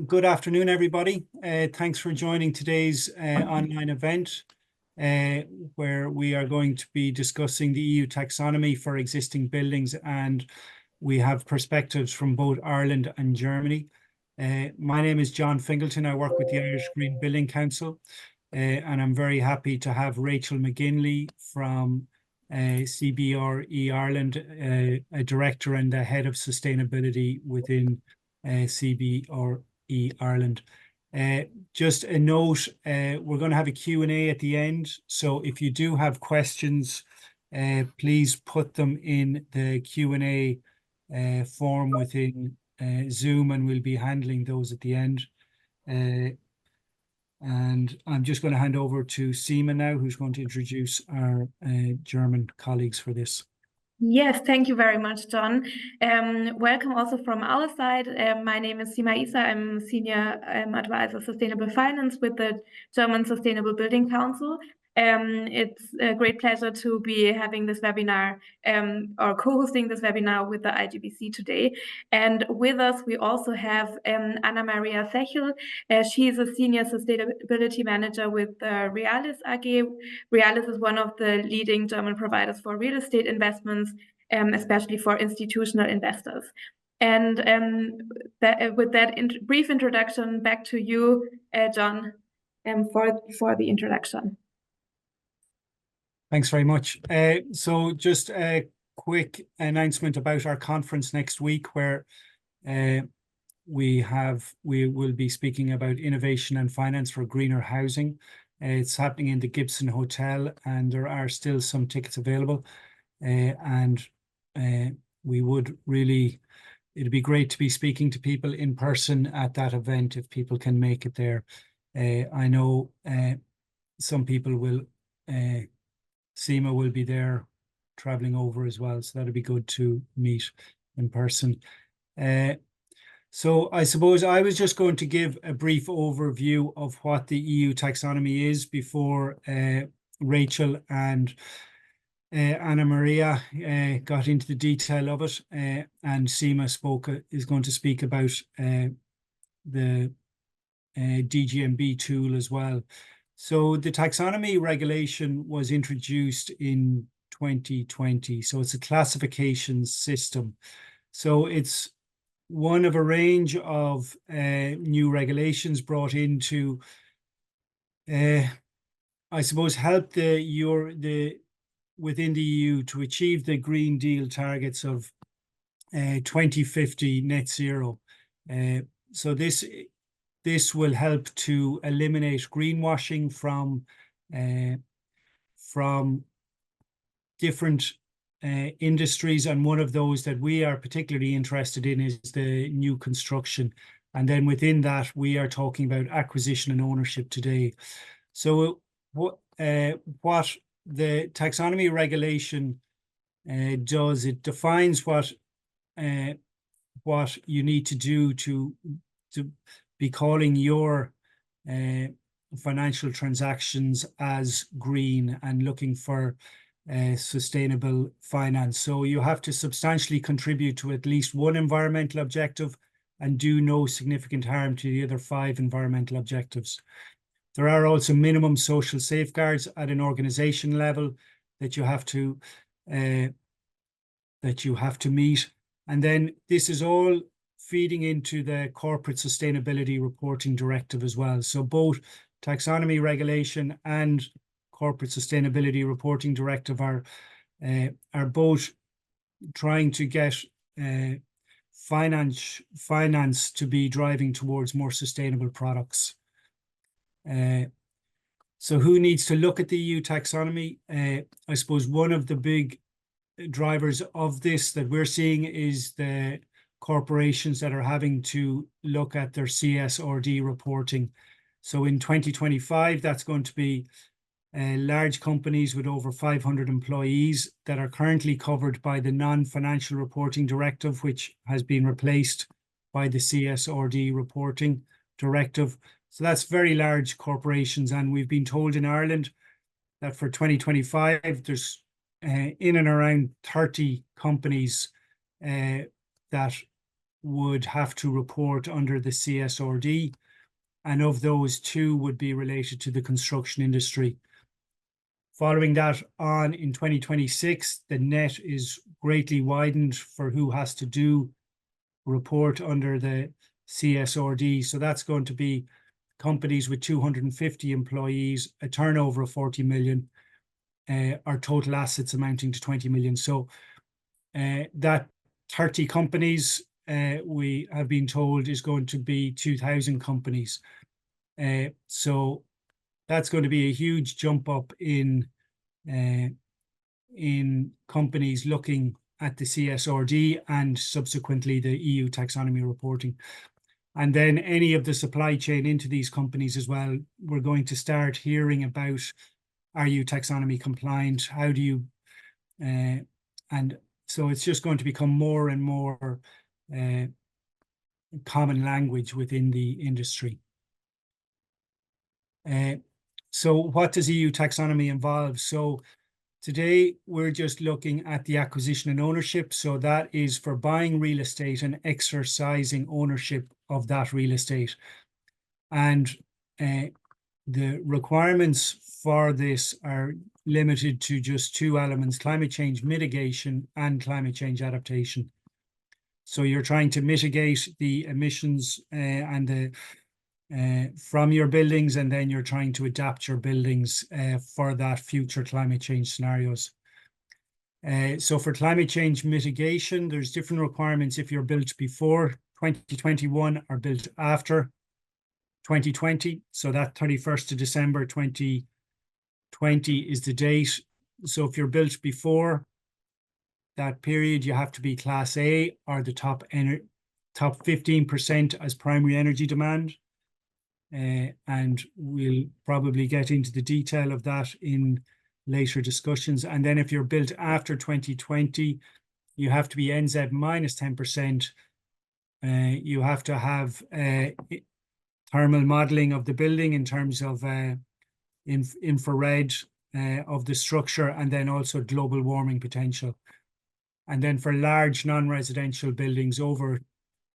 Good afternoon, everybody. Thanks for joining today's online event, where we are going to be discussing the EU taxonomy for existing buildings, and we have perspectives from both Ireland and Germany. My name is John Fingleton. I work with the Irish Green Building Council, and I'm very happy to have Rachel McGinley from CBRE Ireland, a director and the head of sustainability within CBRE Ireland. Just a note, we're going to have a Q&A at the end, so if you do have questions, please put them in the Q&A form within Zoom, and we'll be handling those at the end. And I'm just going to hand over to Seema now, who's going to introduce our German colleagues for this. Yes, thank you very much, John. Welcome also from our side. My name is Seema Issa. I'm Senior Advisor Sustainable Finance with the German Sustainable Building Council. It's a great pleasure to be having this webinar or co-hosting this webinar with the IGBC today. And with us, we also have Anna Maria Sechel. She's a Senior Sustainability Manager with Realis AG. Realis is one of the leading German providers for real estate investments, especially for institutional investors. And with that brief introduction, back to you, John, for the introduction. Thanks very much. So just a quick announcement about our conference next week, where we will be speaking about innovation and finance for greener housing. It's happening in the Gibson Hotel, and there are still some tickets available. And we would really, it'd be great to be speaking to people in person at that event if people can make it there. I know some people will. Seema will be there traveling over as well, so that'd be good to meet in person. So I suppose I was just going to give a brief overview of what the EU taxonomy is before Rachel and Anna Maria got into the detail of it, and Seema is going to speak about the DGNB tool as well. So the taxonomy regulation was introduced in 2020. So it's a classification system. So it's one of a range of new regulations brought in to, I suppose, help within the EU to achieve the Green Deal targets of 2050 net zero. So this will help to eliminate greenwashing from different industries, and one of those that we are particularly interested in is the new construction. And then within that, we are talking about acquisition and ownership today. So what the taxonomy regulation does, it defines what you need to do to be calling your financial transactions as green and looking for sustainable finance. So you have to substantially contribute to at least one environmental objective and do no significant harm to the other 5 environmental objectives. There are also minimum social safeguards at an organization level that you have to meet. And then this is all feeding into the Corporate Sustainability Reporting Directive as well. So both taxonomy regulation and Corporate Sustainability Reporting Directive are both trying to get finance to be driving towards more sustainable products. So who needs to look at the EU taxonomy? I suppose one of the big drivers of this that we're seeing is the corporations that are having to look at their CSRD reporting. So in 2025, that's going to be large companies with over 500 employees that are currently covered by the Non-Financial Reporting Directive, which has been replaced by the CSRD Reporting Directive. So that's very large corporations, and we've been told in Ireland that for 2025, there's in and around 30 companies that would have to report under the CSRD, and of those 2 would be related to the construction industry. Following that on in 2026, the net is greatly widened for who has to report under the CSRD. So that's going to be companies with 250 employees, a turnover of 40 million, or total assets amounting to 20 million. So that 30 companies, we have been told, is going to be 2,000 companies. So that's going to be a huge jump up in companies looking at the CSRD and subsequently the EU taxonomy reporting. And then any of the supply chain into these companies as well, we're going to start hearing about, are you taxonomy compliant? How do you, and so it's just going to become more and more common language within the industry. So what does EU taxonomy involve? So today we're just looking at the acquisition and ownership. So that is for buying real estate and exercising ownership of that real estate. And the requirements for this are limited to just 2 elements: climate change mitigation and climate change adaptation. So you're trying to mitigate the emissions and the from your buildings, and then you're trying to adapt your buildings for that future climate change scenarios. So for climate change mitigation, there's different requirements if you're built before 2021 or built after 2020. So that 31st of December 2020 is the date. So if you're built before that period, you have to be Class A or the top 15% as primary energy demand. And we'll probably get into the detail of that in later discussions. And then if you're built after 2020, you have to be NZ minus 10%. You have to have thermal modeling of the building in terms of infrared of the structure, and then also global warming potential. And then for large non-residential buildings over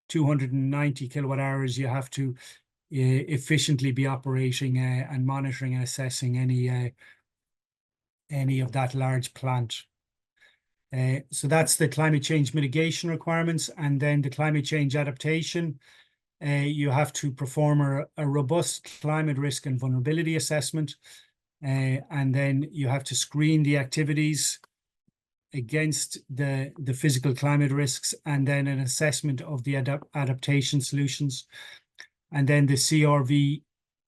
290 kilowatt hours, you have to efficiently be operating and monitoring and assessing any of that large plant. So that's the climate change mitigation requirements. And then the climate change adaptation, you have to perform a robust climate risk and vulnerability assessment. And then you have to screen the activities against the physical climate risks, and then an assessment of the adaptation solutions. And then the CRV,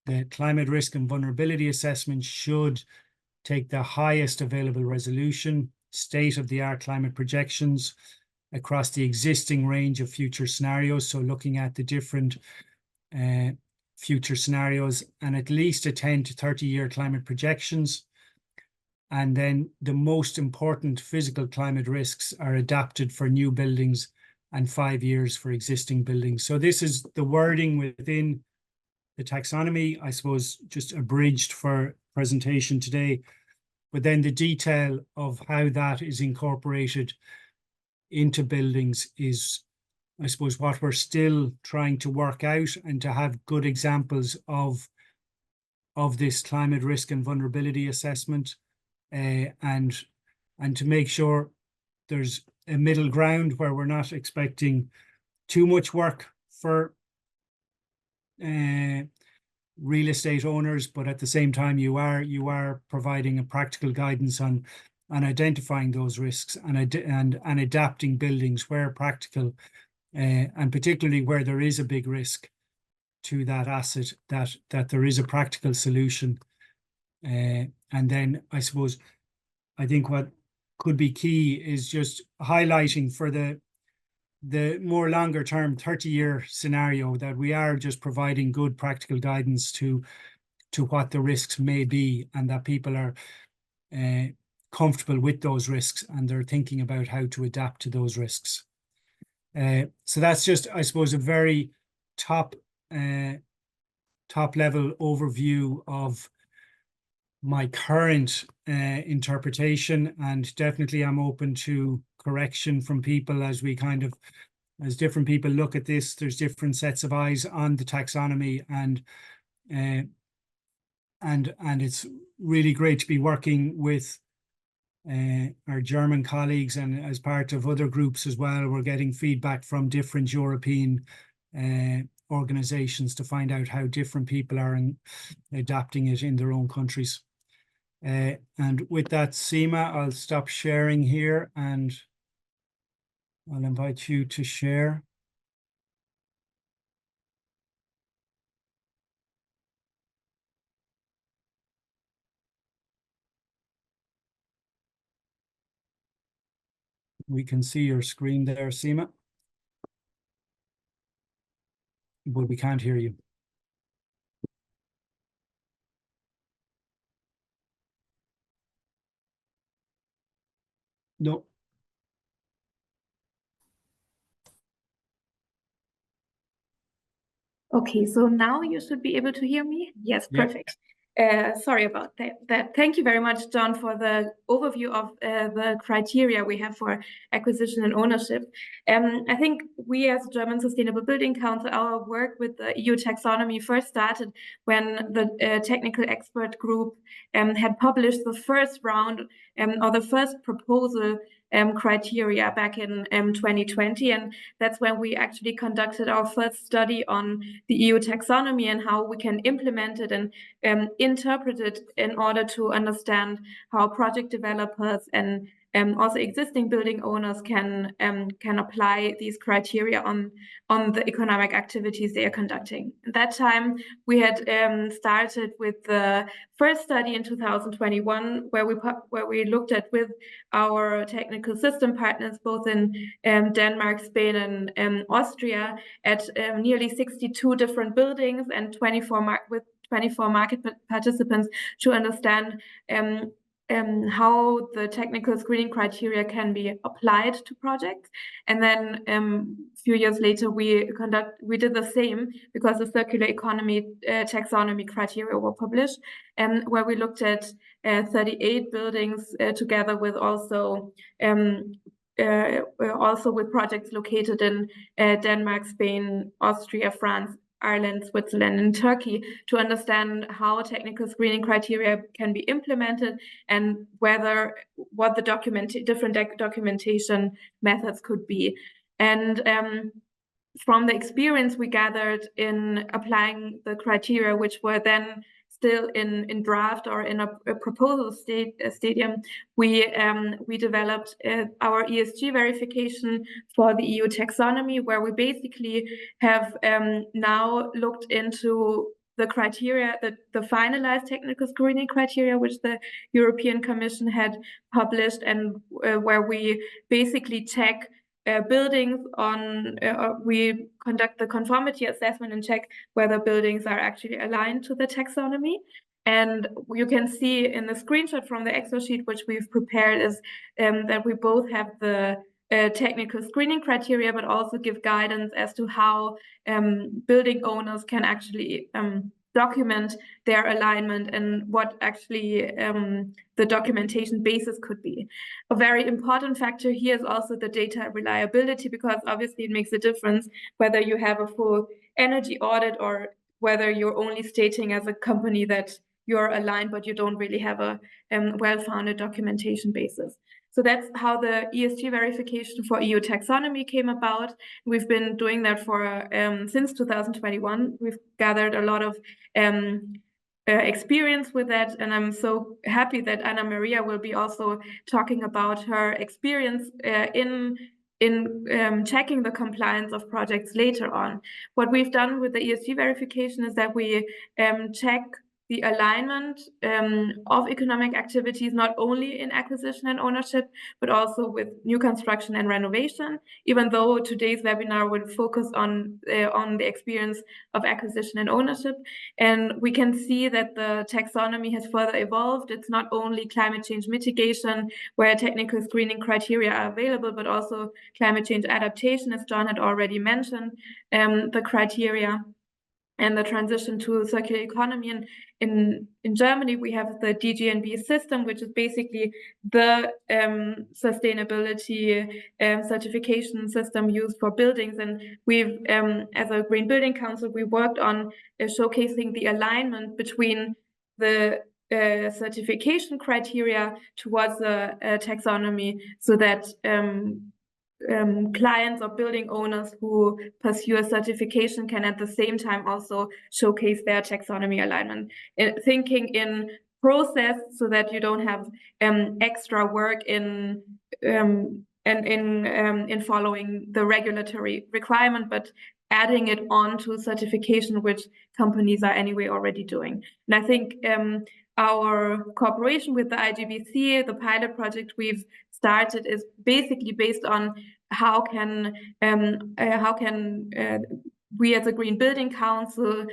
the climate risk and vulnerability assessment, should take the highest available resolution, state-of-the-art climate projections across the existing range of future scenarios. So looking at the different future scenarios, and at least a 10 to 30-year climate projections. And then the most important physical climate risks are adapted for new buildings and 5 years for existing buildings. So this is the wording within the taxonomy, I suppose, just abridged for presentation today. But then the detail of how that is incorporated into buildings is, I suppose, what we're still trying to work out, and to have good examples of this climate risk and vulnerability assessment, and to make sure there's a middle ground where we're not expecting too much work for real estate owners, but at the same time you are providing a practical guidance on identifying those risks and adapting buildings where practical, and particularly where there is a big risk to that asset, that there is a practical solution. And then I suppose, I think what could be key is just highlighting for the more longer term 30-year scenario that we are just providing good practical guidance to what the risks may be, and that people are comfortable with those risks and they're thinking about how to adapt to those risks. So that's just, I suppose, a very top level overview of my current interpretation, and definitely I'm open to correction from people as we kind of as different people look at this, there's different sets of eyes on the taxonomy, and it's really great to be working with our German colleagues, and as part of other groups as well. We're getting feedback from different European organizations to find out how different people are adapting it in their own countries. And with that, Seema, I'll stop sharing here and I'll invite you to share. We can see your screen there, Seema, but we can't hear you. No. Okay, so now you should be able to hear me. Yes, Yep. perfect. Sorry about that. Thank you very much, John, for the overview of the criteria we have for acquisition and ownership. I think we as German Sustainable Building Council, our work with the EU Taxonomy first started when the technical expert group had published the first round or the first proposal criteria back in 2020. And that's when we actually conducted our first study on the EU taxonomy and how we can implement it and interpret it in order to understand how project developers and also existing building owners can apply these criteria on the economic activities they are conducting. At that time, we had started with the first study in 2021, where we looked at with our technical system partners, both in Denmark, Spain, and Austria, at nearly 62 different buildings and 24 market participants to understand how the technical screening criteria can be applied to projects. And then a few years later, we did the same because the circular economy taxonomy criteria were published, where we looked at 38 buildings together with also with projects located in Denmark, Spain, Austria, France, Ireland, Switzerland, and Turkey, to understand how technical screening criteria can be implemented and what the different documentation methods could be. And from the experience we gathered in applying the criteria, which were then still in draft or in a proposal stadium, we developed our ESG verification for the EU taxonomy, where we basically have now looked into the criteria, the finalized technical screening criteria, which the European Commission had published, and where we basically check buildings on, we conduct the conformity assessment and check whether buildings are actually aligned to the taxonomy. And you can see in the screenshot from the Excel sheet which we've prepared is that we both have the technical screening criteria, but also give guidance as to how building owners can actually document their alignment and what actually the documentation basis could be. A very important factor here is also the data reliability, because obviously it makes a difference whether you have a full energy audit or whether you're only stating as a company that you're aligned, but you don't really have a well-founded documentation basis. So that's how the ESG verification for EU taxonomy came about. We've been doing that for since 2021. We've gathered a lot of experience with that, and I'm so happy that Anna Maria will be also talking about her experience in checking the compliance of projects later on. What we've done with the ESG verification is that we check the alignment of economic activities, not only in acquisition and ownership, but also with new construction and renovation, even though today's webinar will focus on the experience of acquisition and ownership. And we can see that the taxonomy has further evolved. It's not only climate change mitigation, where technical screening criteria are available, but also climate change adaptation, as John had already mentioned, the criteria. and the transition to circular economy. And in Germany, we have the DGNB system, which is basically the sustainability certification system used for buildings. And we've, as a Green Building Council, we worked on showcasing the alignment between the certification criteria towards the taxonomy, so that clients or building owners who pursue a certification can at the same time also showcase their taxonomy alignment. Thinking in process, so that you don't have extra work in following the regulatory requirement, but adding it on to certification, which companies are anyway already doing. And I think our cooperation with the IGBC, the pilot project we've started, is basically based on how can we as a Green Building Council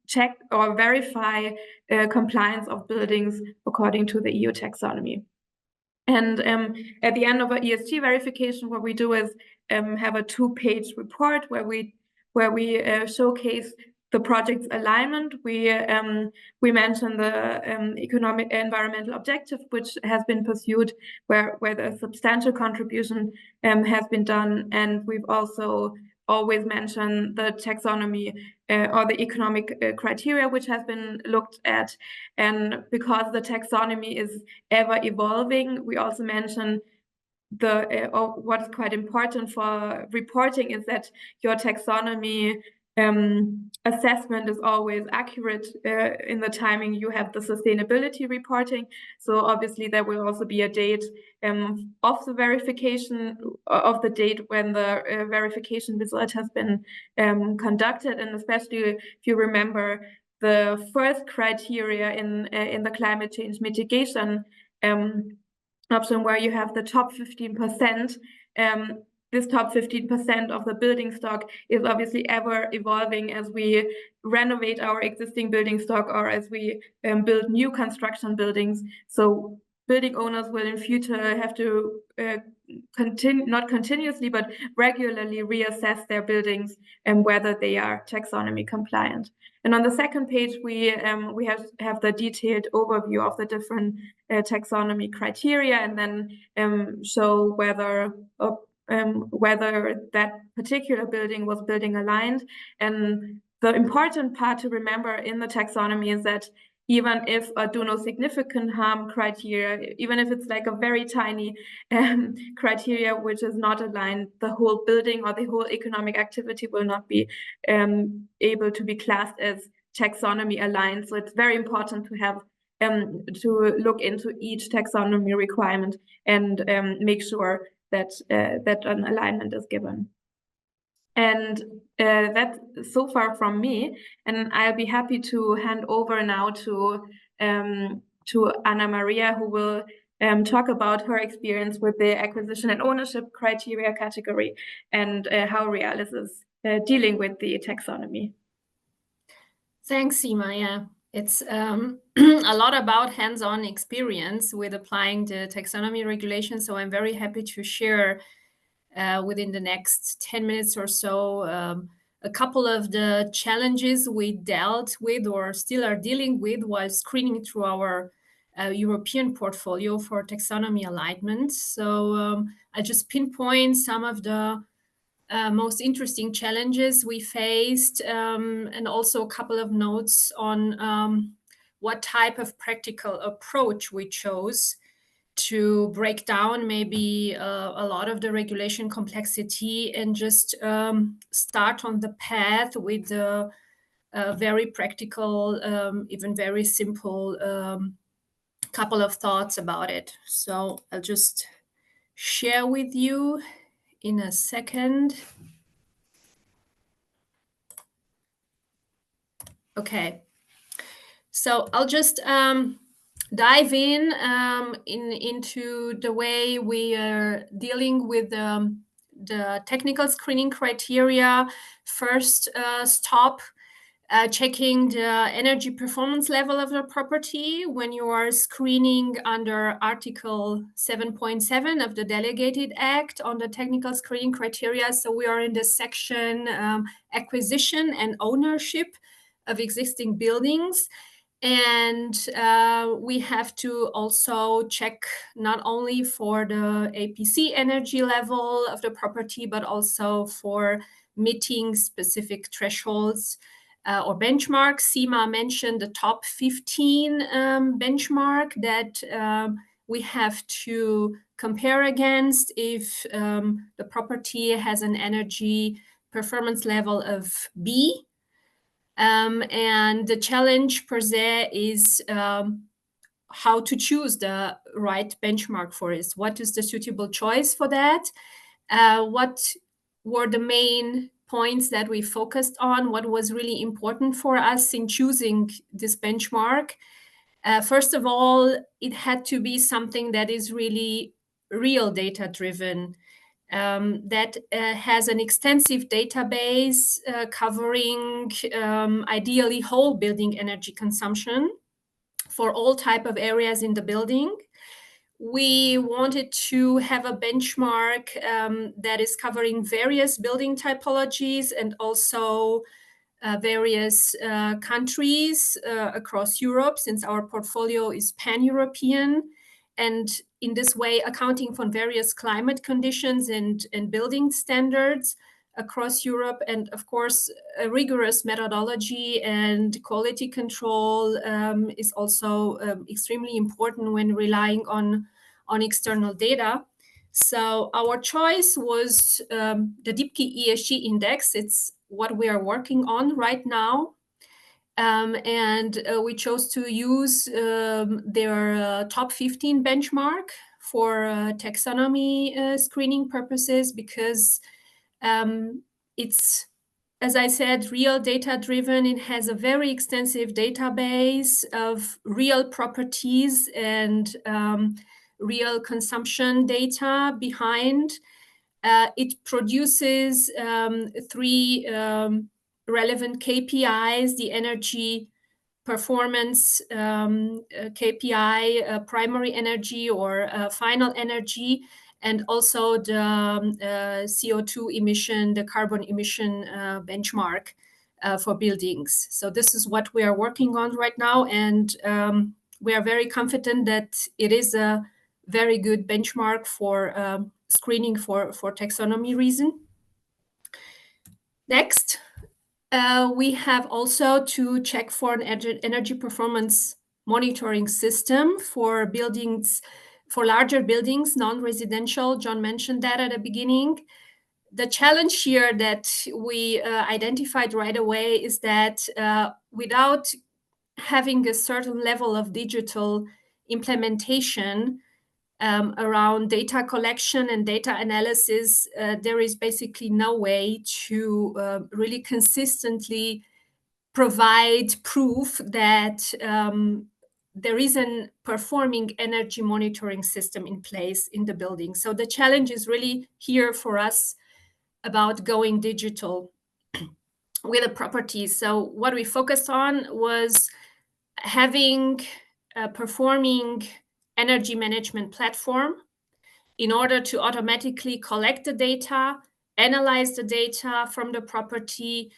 check or verify compliance of buildings according to the EU Taxonomy. And at the end of our ESG verification, what we do is have a 2-page report where we showcase the project's alignment. We mention the economic environmental objective, which has been pursued, where the substantial contribution has been done, and we've also always mentioned the taxonomy or the economic criteria which has been looked at. And because the taxonomy is ever evolving, we also mention the what's quite important for reporting is that your taxonomy assessment is always accurate in the timing you have the sustainability reporting. So obviously there will also be a date of the verification, of the date when the verification result has been conducted. And especially if you remember the first criteria in the climate change mitigation option, where you have the top 15%, this top 15% of the building stock is obviously ever evolving as we renovate our existing building stock or as we build new construction buildings. So building owners will in future have to not continuously, but regularly reassess their buildings and whether they are taxonomy compliant. And on the second page, we have the detailed overview of the different taxonomy criteria, and then show whether that particular building was building aligned. And the important part to remember in the taxonomy is that even if a do no significant harm criteria, even if it's like a very tiny criteria which is not aligned, the whole building or the whole economic activity will not be able to be classed as taxonomy aligned. So it's very important to have to look into each taxonomy requirement and make sure that that an alignment is given. And that's so far from me, and I'll be happy to hand over now to Anna Maria, who will talk about her experience with the acquisition and ownership criteria category and how Realis is dealing with the taxonomy. Thanks, Seema. Yeah, it's a lot about hands-on experience with applying the taxonomy regulation. So I'm very happy to share within the next 10 minutes or so a couple of the challenges we dealt with or still are dealing with while screening through our European portfolio for taxonomy alignment. So I just pinpoint some of the most interesting challenges we faced, and also a couple of notes on what type of practical approach we chose to break down maybe a lot of the regulation complexity and just start on the path with a very practical, even very simple couple of thoughts about it. So I'll just share with you in a second. Okay, so I'll just dive into the way we are dealing with the technical screening criteria. First stop checking the energy performance level of the property when you are screening under Article 7.7 of the Delegated Act on the technical screening criteria. So we are in the section acquisition and ownership of existing buildings. And we have to also check not only for the APC energy level of the property, but also for meeting specific thresholds or benchmarks. Seema mentioned the top 15 benchmark that we have to compare against if the property has an energy performance level of B. And the challenge per se is how to choose the right benchmark for it. What is the suitable choice for that? What were the main points that we focused on? What was really important for us in choosing this benchmark? First of all, it had to be something that is really real data driven, that has an extensive database covering ideally whole building energy consumption for all type of areas in the building. We wanted to have a benchmark that is covering various building typologies and also various countries across Europe, since our portfolio is pan-European, and in this way accounting for various climate conditions and building standards across Europe. And of course, a rigorous methodology and quality control is also extremely important when relying on external data. So our choice was the DIPKI ESG index. It's what we are working on right now. And we chose to use their top 15 benchmark for taxonomy screening purposes, because it's, as I said, real data driven. It has a very extensive database of real properties and real consumption data behind. It produces 3 relevant KPIs: the energy performance KPI, primary energy or final energy, and also the CO2 emission, the carbon emission benchmark for buildings. So this is what we are working on right now, and we are very confident that it is a very good benchmark for screening for taxonomy reason. Next, we have also to check for an energy performance monitoring system for buildings, for larger buildings, non-residential. John mentioned that at the beginning. The challenge here that we identified right away is that without having a certain level of digital implementation around data collection and data analysis, there is basically no way to really consistently provide proof that there is a performing energy monitoring system in place in the building. So the challenge is really here for us about going digital with a property. So what we focused on was having a performing energy management platform in order to automatically collect the data, analyze the data from the property,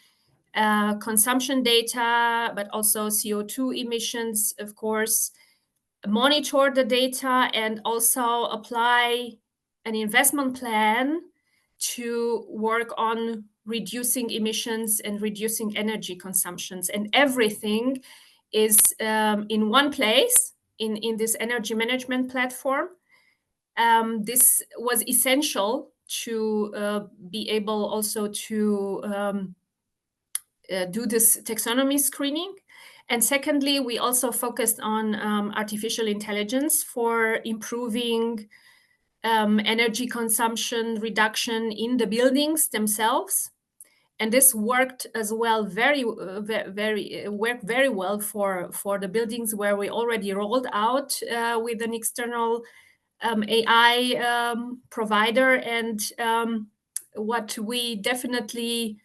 consumption data, but also CO2 emissions, of course, monitor the data, and also apply an investment plan to work on reducing emissions and reducing energy consumptions. And everything is in one place in this energy management platform. This was essential to be able also to do this taxonomy screening. And secondly, we also focused on artificial intelligence for improving energy consumption reduction in the buildings themselves. And this worked as well worked very well for the buildings where we already rolled out with an external AI provider. And what we definitely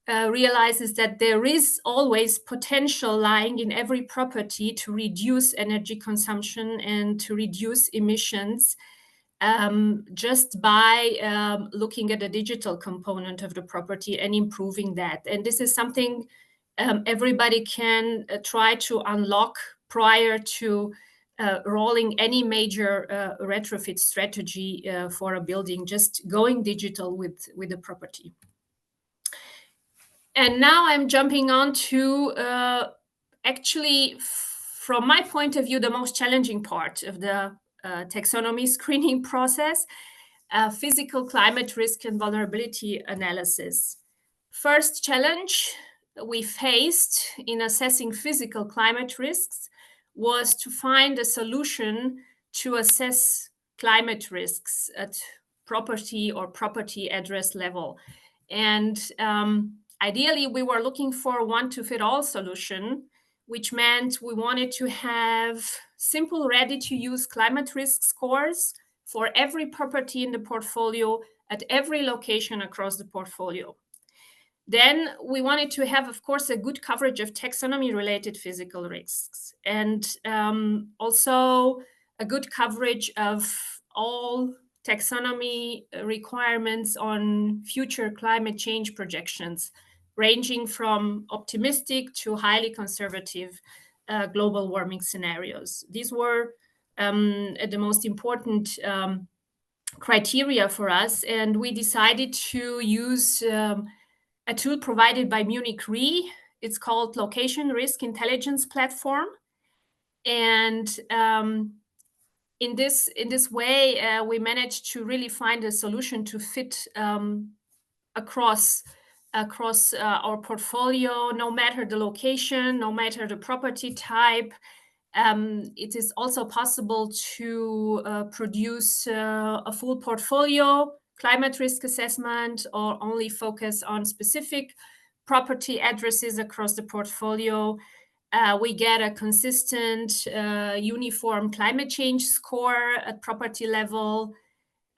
realizes that there is always potential lying in every property to reduce energy consumption and to reduce emissions just by looking at the digital component of the property and improving that. And this is something everybody can try to unlock prior to rolling any major retrofit strategy for a building, just going digital with the property. And now I'm jumping on to actually, from my point of view, the most challenging part of the taxonomy screening process, physical climate risk and vulnerability analysis. First challenge we faced in assessing physical climate risks was to find a solution to assess climate risks at property or property address level. And ideally, we were looking for one-to-fit-all solution, which meant we wanted to have simple, ready-to-use climate risk scores for every property in the portfolio at every location across the portfolio. Then we wanted to have, of course, a good coverage of taxonomy-related physical risks, and also a good coverage of all taxonomy requirements on future climate change projections, ranging from optimistic to highly conservative global warming scenarios. These were the most important criteria for us, and we decided to use a tool provided by Munich Re. It's called Location Risk Intelligence Platform. And in this way, we managed to really find a solution to fit across our portfolio, no matter the location, no matter the property type. It is also possible to produce a full portfolio climate risk assessment, or only focus on specific property addresses across the portfolio. We get a consistent, uniform climate change score at property level,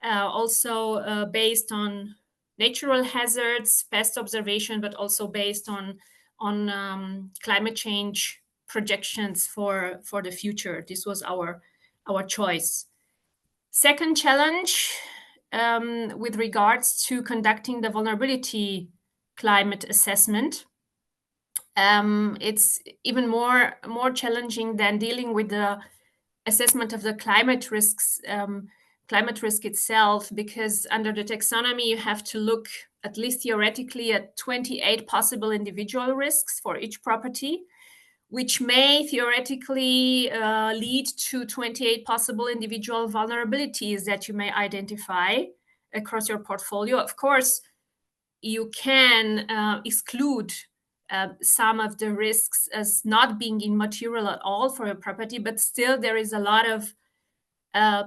also based on natural hazards, past observation, but also based on climate change projections for the future. This was our choice. Second challenge with regards to conducting the vulnerability climate assessment. It's even more challenging than dealing with the assessment of the climate risks, climate risk itself, because under the taxonomy, you have to look, at least theoretically, at 28 possible individual risks for each property, which may theoretically lead to 28 possible individual vulnerabilities that you may identify across your portfolio. Of course, you can exclude some of the risks as not being immaterial at all for a property, but still there is a lot of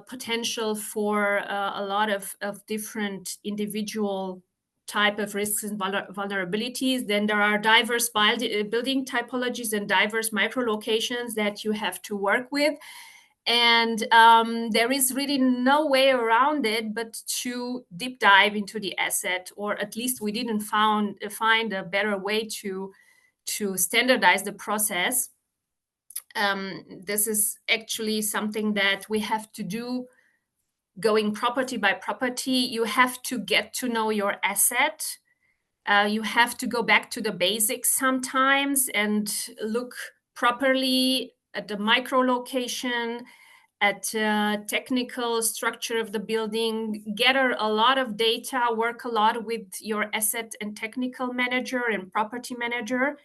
potential for a lot of different individual type of risks and vulnerabilities. Then there are diverse building typologies and diverse micro-locations that you have to work with. And there is really no way around it but to deep dive into the asset, or at least we didn't find a better way to standardize the process. This is actually something that we have to do going property by property. You have to get to know your asset. You have to go back to the basics sometimes and look properly at the micro location, at technical structure of the building, gather a lot of data, work a lot with your asset and technical manager and property manager.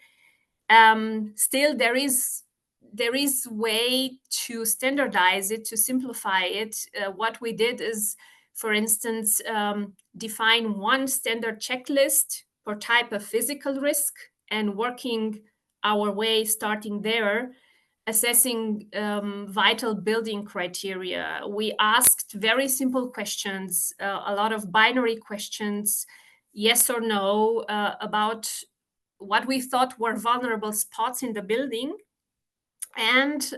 Still, there is way to standardize it, to simplify it. What we did is, for instance, define one standard checklist per type of physical risk, and working our way, starting there, assessing vital building criteria. We asked very simple questions, a lot of binary questions, yes or no, about what we thought were vulnerable spots in the building. And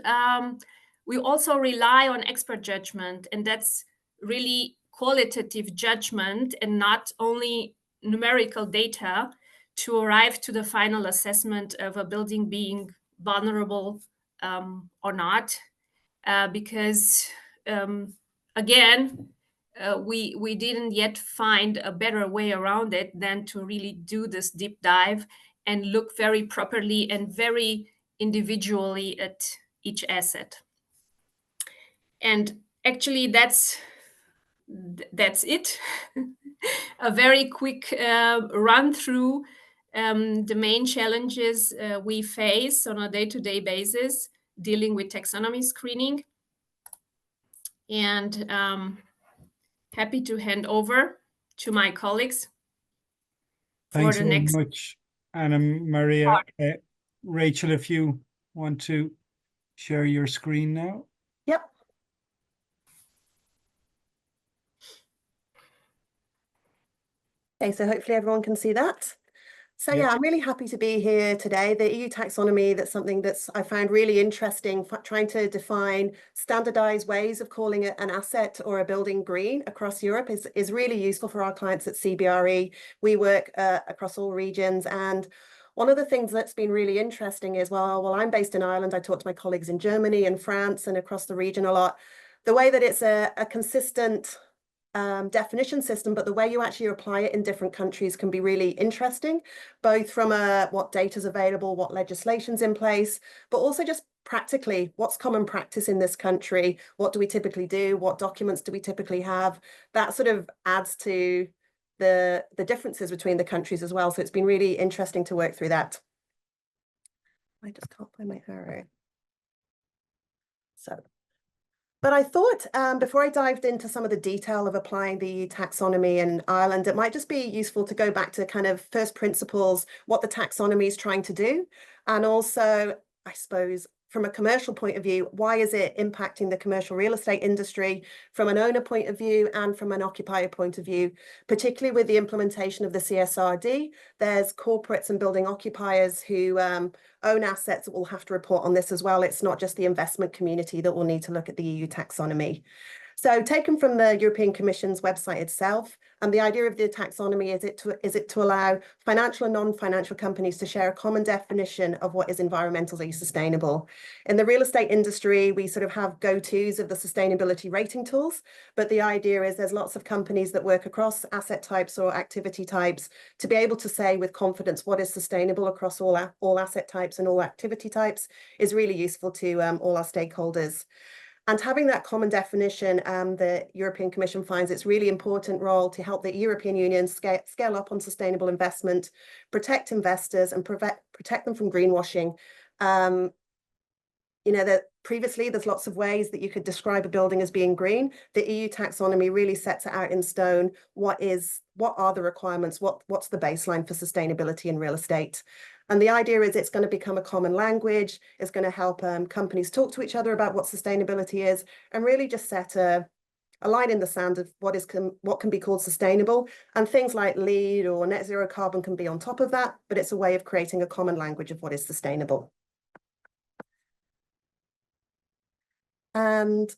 we also rely on expert judgment, and that's really qualitative judgment and not only numerical data, to arrive to the final assessment of a building being vulnerable or not, because again, we didn't yet find a better way around it than to really do this deep dive and look very properly and very individually at each asset. And actually, that's it. A very quick run through the main challenges we face on a day-to-day basis dealing with taxonomy screening. And happy to hand over to my colleagues Thanks for the very next. much, Anna Maria. Rachel, if you want to share your screen now. Yep. Okay, so hopefully everyone can see that. So yeah, I'm really happy to be here today. The EU taxonomy, that's something that's I found really interesting, trying to define standardized ways of calling it an asset or a building green across Europe is really useful for our clients at CBRE. We work across all regions, and one of the things that's been really interesting is, well, I'm based in Ireland. I talk to my colleagues in Germany and France and across the region a lot. The way that it's a consistent definition system, but the way you actually apply it in different countries can be really interesting, both from what data is available, what legislation's in place, but also just practically what's common practice in this country, what do we typically do, what documents do we typically have. That sort of adds to the differences between the countries as well. So it's been really interesting to work through that. I just can't find my arrow. But I thought before I dived into some of the detail of applying the taxonomy in Ireland, it might just be useful to go back to kind of first principles, what the taxonomy is trying to do. And also, I suppose, from a commercial point of view, why is it impacting the commercial real estate industry from an owner point of view and from an occupier point of view, particularly with the implementation of the CSRD. There's corporates and building occupiers who own assets that will have to report on this as well. It's not just the investment community that will need to look at the EU taxonomy. So taken from the European Commission's website itself, and the idea of the taxonomy is it to allow financial and non-financial companies to share a common definition of what is environmentally sustainable. In the real estate industry, we sort of have go-tos of the sustainability rating tools, but the idea is there's lots of companies that work across asset types or activity types to be able to say with confidence what is sustainable across all asset types and all activity types is really useful to all our stakeholders. And having that common definition, the European Commission finds it's really important role to help the European Union scale up on sustainable investment, protect investors and protect them from greenwashing. You know, that previously there's lots of ways that you could describe a building as being green. The EU taxonomy really sets it out in stone. What are the requirements? What's the baseline for sustainability in real estate? And the idea is it's going to become a common language. It's going to help companies talk to each other about what sustainability is and really just set a line in the sand of what can be called sustainable. And things like LEED or net zero carbon can be on top of that, but it's a way of creating a common language of what is sustainable. And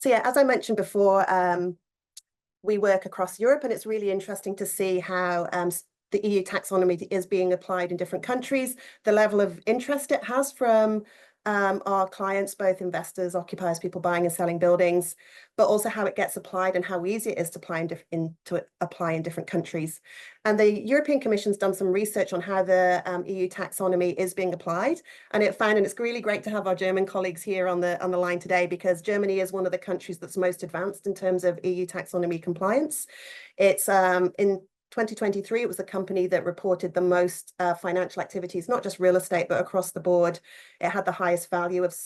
so, yeah, as I mentioned before, we work across Europe, and it's really interesting to see how the EU taxonomy is being applied in different countries, the level of interest it has from our clients, both investors, occupiers, people buying and selling buildings, but also how it gets applied and how easy it is to apply in different countries. And the European Commission's done some research on how the EU taxonomy is being applied, and it's really great to have our German colleagues here on the line today, because Germany is one of the countries that's most advanced in terms of EU taxonomy compliance. It's in 2023, it was the company that reported the most financial activities, not just real estate, but across the board. It had the highest value of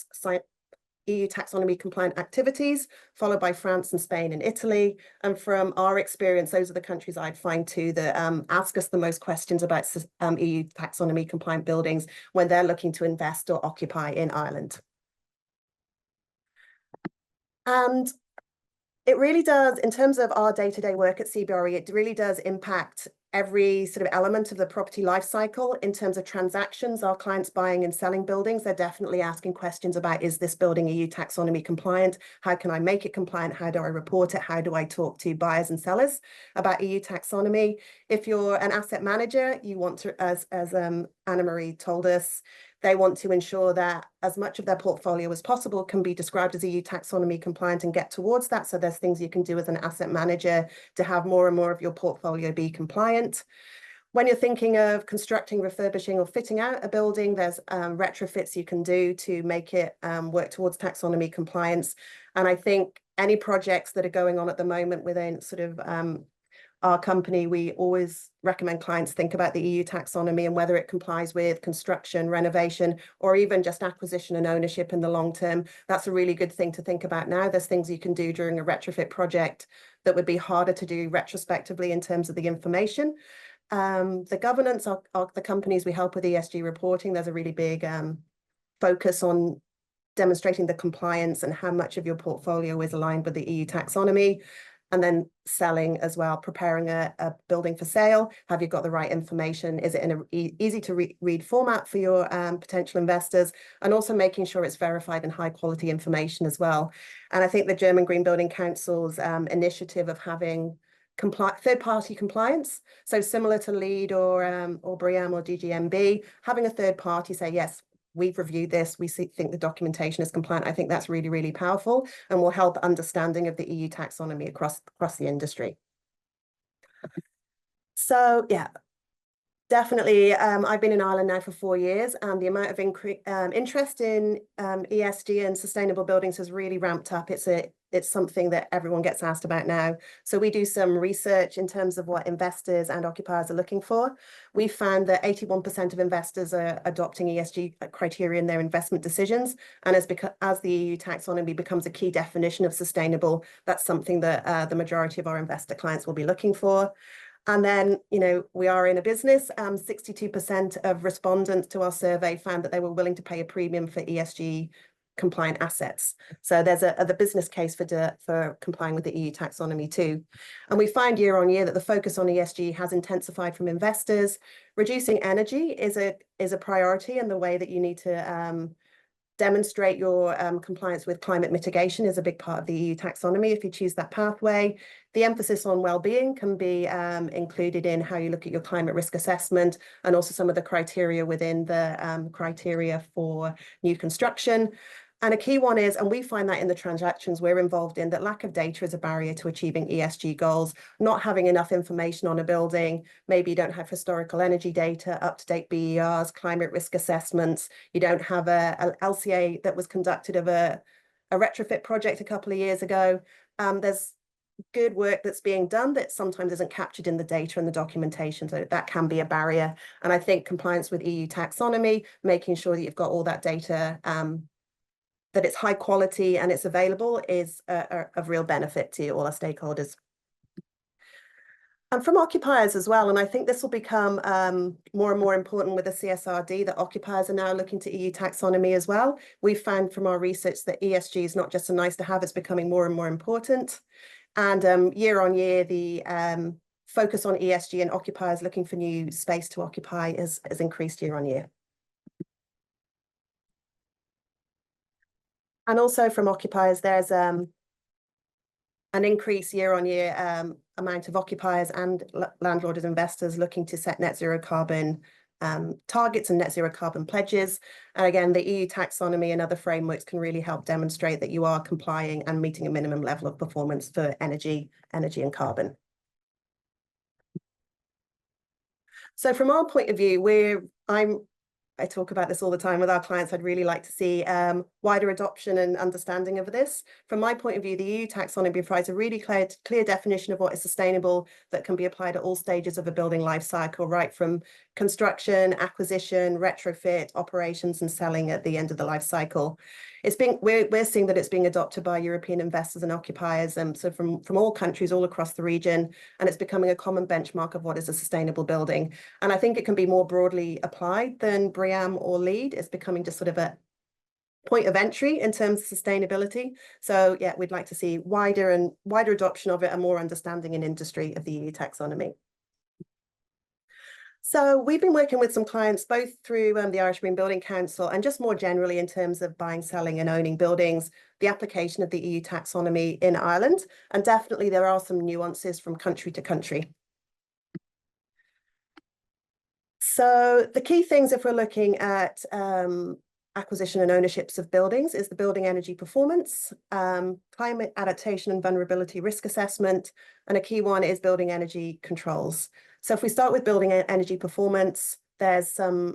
EU taxonomy compliant activities, followed by France and Spain and Italy. And from our experience, those are the countries I'd find too that ask us the most questions about EU taxonomy compliant buildings when they're looking to invest or occupy in Ireland. And it really does, in terms of our day-to-day work at CBRE, it really does impact every sort of element of the property life cycle in terms of transactions. Our clients buying and selling buildings, they're definitely asking questions about, is this building EU taxonomy compliant? How can I make it compliant? How do I report it? How do I talk to buyers and sellers about EU taxonomy? If you're an asset manager, you want to, as Anna-Marie told us, they want to ensure that as much of their portfolio as possible can be described as EU taxonomy compliant and get towards that. So there's things you can do as an asset manager to have more and more of your portfolio be compliant. When you're thinking of constructing, refurbishing, or fitting out a building, there's retrofits you can do to make it work towards taxonomy compliance. And I think any projects that are going on at the moment within sort of our company, we always recommend clients think about the EU taxonomy and whether it complies with construction, renovation, or even just acquisition and ownership in the long term. That's a really good thing to think about now. There's things you can do during a retrofit project that would be harder to do retrospectively in terms of the information. The governance of the companies we help with ESG reporting, there's a really big focus on demonstrating the compliance and how much of your portfolio is aligned with the EU taxonomy. And then selling as well, preparing a building for sale. Have you got the right information? Is it in an easy to read format for your potential investors? And also making sure it's verified and high quality information as well. And I think the German Green Building Council's initiative of having third-party compliance, so similar to LEED or BREEAM or DGNB, having a third party say, yes, we've reviewed this, we think the documentation is compliant. I think that's really, really powerful and will help understanding of the EU taxonomy across the industry. So yeah, definitely, I've been in Ireland now for 4 years, and the amount of interest in ESG and sustainable buildings has really ramped up. It's something that everyone gets asked about now. So we do some research in terms of what investors and occupiers are looking for. We found that 81% of investors are adopting ESG criteria in their investment decisions. And as the EU taxonomy becomes a key definition of sustainable, that's something that the majority of our investor clients will be looking for. And then, you know, we are in a business. 62% of respondents to our survey found that they were willing to pay a premium for ESG compliant assets. So there's the business case for complying with the EU taxonomy too. And we find year on year that the focus on ESG has intensified from investors. Reducing energy is a priority, and the way that you need to demonstrate your compliance with climate mitigation is a big part of the EU taxonomy if you choose that pathway. The emphasis on well-being can be included in how you look at your climate risk assessment, and also some of the criteria within the criteria for new construction. And a key one is, and we find that in the transactions we're involved in, that lack of data is a barrier to achieving ESG goals. Not having enough information on a building, maybe you don't have historical energy data, up-to-date BERs, climate risk assessments, you don't have a LCA that was conducted of a retrofit project a couple of years ago. There's good work that's being done that sometimes isn't captured in the data and the documentation, so that can be a barrier. And I think compliance with EU taxonomy, making sure that you've got all that data, that it's high quality and it's available, is of real benefit to all our stakeholders. And from occupiers as well, and I think this will become more and more important with the CSRD, that occupiers are now looking to EU taxonomy as well. We've found from our research that ESG is not just a nice to have, it's becoming more and more important. And year on year, the focus on ESG and occupiers looking for new space to occupy has increased year on year. And also from occupiers, there's an increase year on year amount of occupiers and landlord investors looking to set net zero carbon targets and net zero carbon pledges. And again, the EU taxonomy and other frameworks can really help demonstrate that you are complying and meeting a minimum level of performance for energy and carbon. So from our point of view, I talk about this all the time with our clients. I'd really like to see wider adoption and understanding of this. From my point of view, the EU taxonomy provides a really clear definition of what is sustainable that can be applied at all stages of a building life cycle, right from construction, acquisition, retrofit, operations, and selling at the end of the life cycle. We're seeing that it's being adopted by European investors and occupiers, so from all countries all across the region, and it's becoming a common benchmark of what is a sustainable building. And I think it can be more broadly applied than BREEAM or LEED. It's becoming just sort of a point of entry in terms of sustainability. So yeah, we'd like to see wider adoption of it and more understanding in industry of the EU taxonomy. So we've been working with some clients both through the Irish Green Building Council and just more generally in terms of buying, selling and owning buildings, the application of the EU taxonomy in Ireland. And definitely there are some nuances from country to country. So the key things if we're looking at acquisition and ownerships of buildings is the building energy performance, climate adaptation and vulnerability risk assessment, and a key one is building energy controls. So if we start with building energy performance, there's some,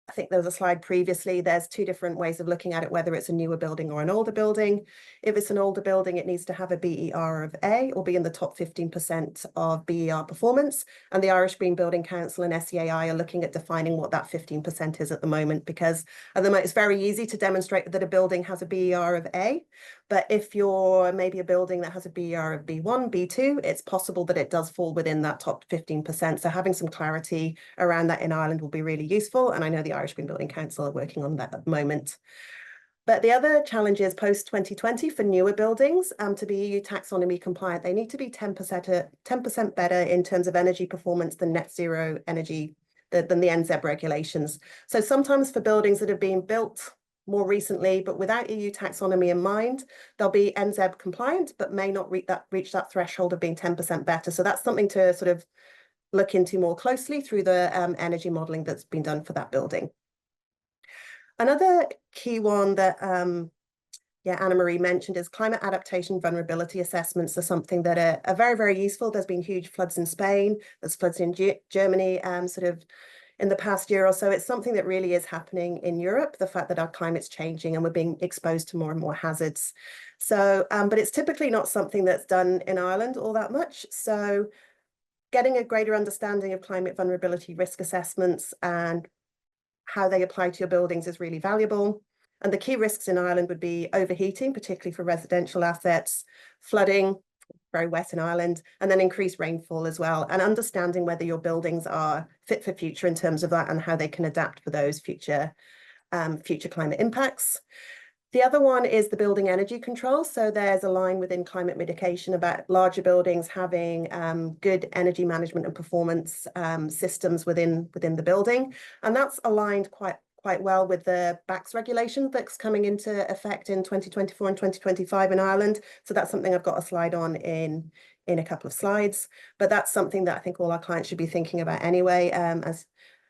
I think there was a slide previously, there's two different ways of looking at it, whether it's a newer building or an older building. If it's an older building, it needs to have a BER of A or be in the top 15% of BER performance. And the Irish Green Building Council and SEAI are looking at defining what that 15% is at the moment, because at the moment it's very easy to demonstrate that a building has a BER of A. But if you're maybe a building that has a BER of B1, B2, it's possible that it does fall within that top 15%. So having some clarity around that in Ireland will be really useful. And I know the Irish Green Building Council are working on that at the moment. But the other challenge is post-2020 for newer buildings to be EU taxonomy compliant, they need to be 10% better in terms of energy performance than net zero energy, than the NZEB regulations. So sometimes for buildings that have been built more recently, but without EU taxonomy in mind, they'll be NZEB compliant, but may not reach that threshold of being 10% better. So that's something to sort of look into more closely through the energy modelling that's been done for that building. Another key one that Anna-Marie mentioned is climate adaptation vulnerability assessments are something that are very, very useful. There's been huge floods in Spain, there's floods in Germany, sort of in the past year or so. It's something that really is happening in Europe, the fact that our climate's changing and we're being exposed to more and more hazards. So, but it's typically not something that's done in Ireland all that much. So getting a greater understanding of climate vulnerability risk assessments and how they apply to your buildings is really valuable. And the key risks in Ireland would be overheating, particularly for residential assets, flooding, very wet in Ireland, and then increased rainfall as well, and understanding whether your buildings are fit for future in terms of that and how they can adapt for those future climate impacts. The other one is the building energy control. So there's a line within climate mitigation about larger buildings having good energy management and performance systems within the building. And that's aligned quite well with the BACS regulation that's coming into effect in 2024 and 2025 in Ireland. So that's something I've got a slide on in a couple of slides. But that's something that I think all our clients should be thinking about anyway, as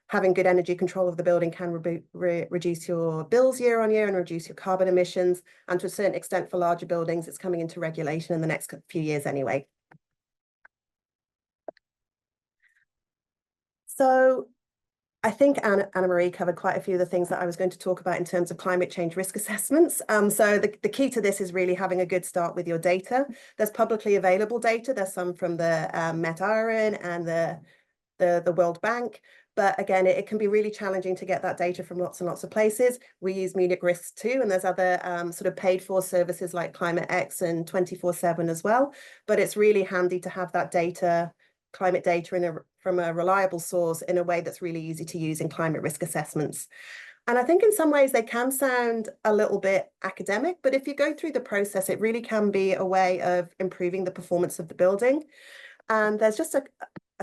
having good energy control of the building can reduce your bills year on year and reduce your carbon emissions. And to a certain extent for larger buildings, it's coming into regulation in the next few years anyway. So I think Anna-Marie covered quite a few of the things that I was going to talk about in terms of climate change risk assessments. So the key to this is really having a good start with your data. There's publicly available data. There's some from the Met Iron and the World Bank. But again, it can be really challenging to get that data from lots and lots of places. We use Munich Risks too, and there's other sort of paid for services like Climate X and 24/7 as well. But it's really handy to have that data, climate data from a reliable source in a way that's really easy to use in climate risk assessments. And I think in some ways they can sound a little bit academic, but if you go through the process, it really can be a way of improving the performance of the building. And there's just a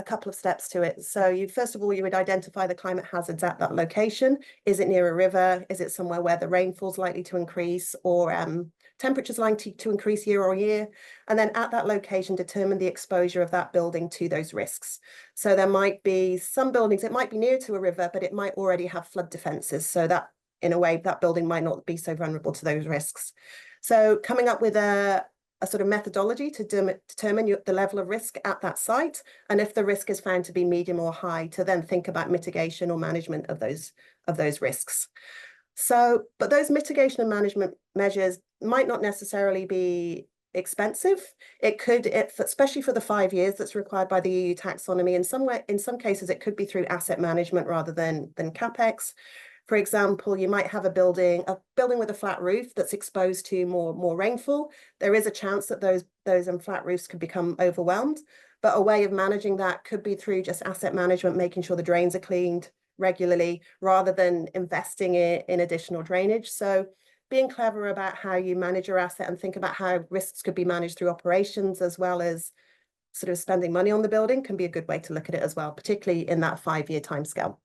couple of steps to it. So first of all, you would identify the climate hazards at that location. Is it near a river? Is it somewhere where the rainfall's likely to increase or temperatures likely to increase year on year? And then at that location, determine the exposure of that building to those risks. So there might be some buildings, it might be near to a river, but it might already have flood defences. So that in a way, that building might not be so vulnerable to those risks. So coming up with a sort of methodology to determine the level of risk at that site. And if the risk is found to be medium or high, to then think about mitigation or management of those risks. So, but those mitigation and management measures might not necessarily be expensive. It could, especially for the 5 years that's required by the EU taxonomy, in some cases, it could be through asset management rather than CapEx. For example, you might have a building with a flat roof that's exposed to more rainfall. There is a chance that those flat roofs could become overwhelmed, but a way of managing that could be through just asset management, making sure the drains are cleaned regularly rather than investing in additional drainage. So being clever about how you manage your asset and think about how risks could be managed through operations as well as sort of spending money on the building can be a good way to look at it as well, particularly in that 5-year timescale.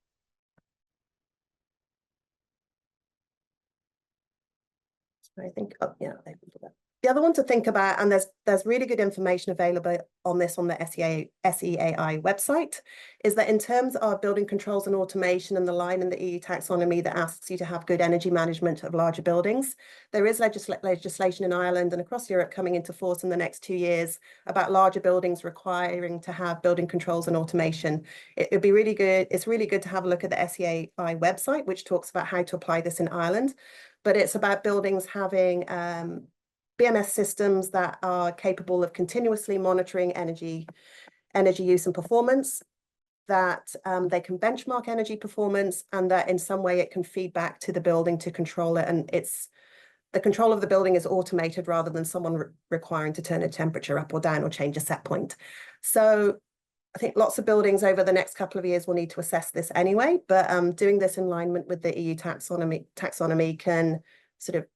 I think, oh yeah, The other one to think about, and there's really good information available on this on the SEAI website, is that in terms of building controls and automation and the line in the EU taxonomy that asks you to have good energy management of larger buildings, there is legislation in Ireland and across Europe coming into force in the next 2 years about larger buildings requiring to have building controls and automation. It'd be really good. It's really good to have a look at the SEAI website, which talks about how to apply this in Ireland, but it's about buildings having BMS systems that are capable of continuously monitoring energy use and performance, that they can benchmark energy performance, and that in some way it can feed back to the building to control it. And the control of the building is automated rather than someone requiring to turn a temperature up or down or change a set point. So I think lots of buildings over the next couple of years will need to assess this anyway, but doing this in alignment with the EU taxonomy can sort of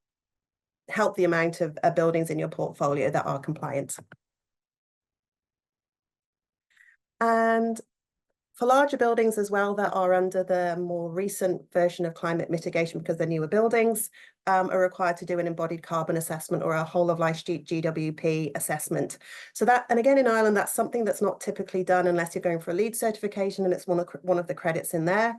help the amount of buildings in your portfolio that are compliant. And for larger buildings as well that are under the more recent version of climate mitigation, because they're newer buildings, are required to do an embodied carbon assessment or a whole of life GWP assessment. So that, and again in Ireland, that's something that's not typically done unless you're going for a LEED certification, and it's one of the credits in there.